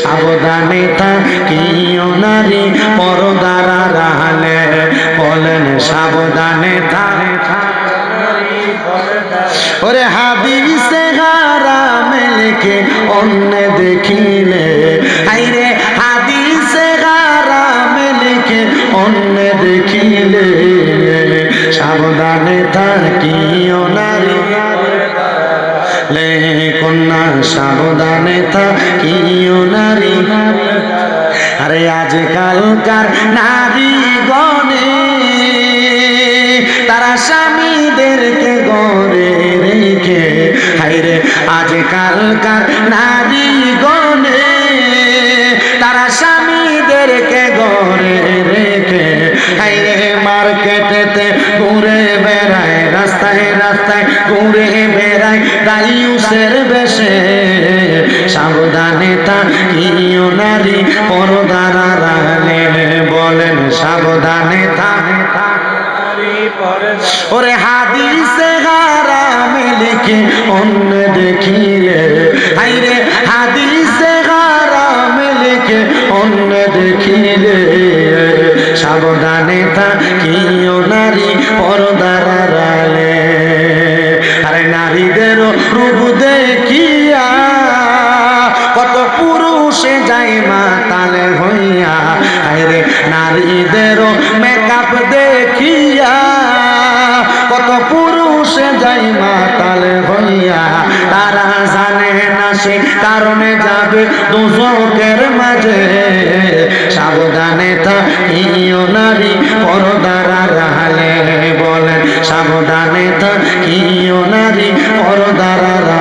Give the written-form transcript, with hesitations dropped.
সাবধানে থাকিও নারী পর্দার আড়ালে, বলেন সাবধানে ওরে হাদিসে হারামে লিখে অন্য দেখিলে, হাইরে হাদিসে হারামে লিখে অন্য দেখিলে, সাবধানে থাকিও নারী লে কন্যা সাবধানে থাকিও নারী। আরে আজকালকার নারী গণে তারা স্বামীদেরকে গড়ে রেখে, হাইরে আজকালকার নারী গণে তারা স্বামীদেরকে গড়ে রেখে, হাইরে মার্কেটেতে ঘুরে বেড়ায়, রাস্তায় রাস্তায় ঘুরে বেড়ায় দায়ুসের বেশে, সাবধানে থাকিও নারী পর্দার আড়ালে, বলেন সাবধানে ওরে হাদিসে হারামে লিখে অন্য দেখিলে, হাইরে হাদিসে হারামে লিখে অন্য দেখিলে, সাবধানে থাকিও নারী পর্দার আড়ালে। আরে নারীদেরও রূপ দেখিয়া কত পুরুষে যায় মাতাল হইয়া, আরে নারীদেরও মেকআপ দেখিয়া কত পুরুষে যায় মাতাল হইয়া, তারা জানে না সে কারণে যাবে দোজখের মাঝে, সাবধানে থাকিও নারী পর্দার আড়ালে, বলেন সাবধানে থাকিও নারী পর্দার আড়ালে।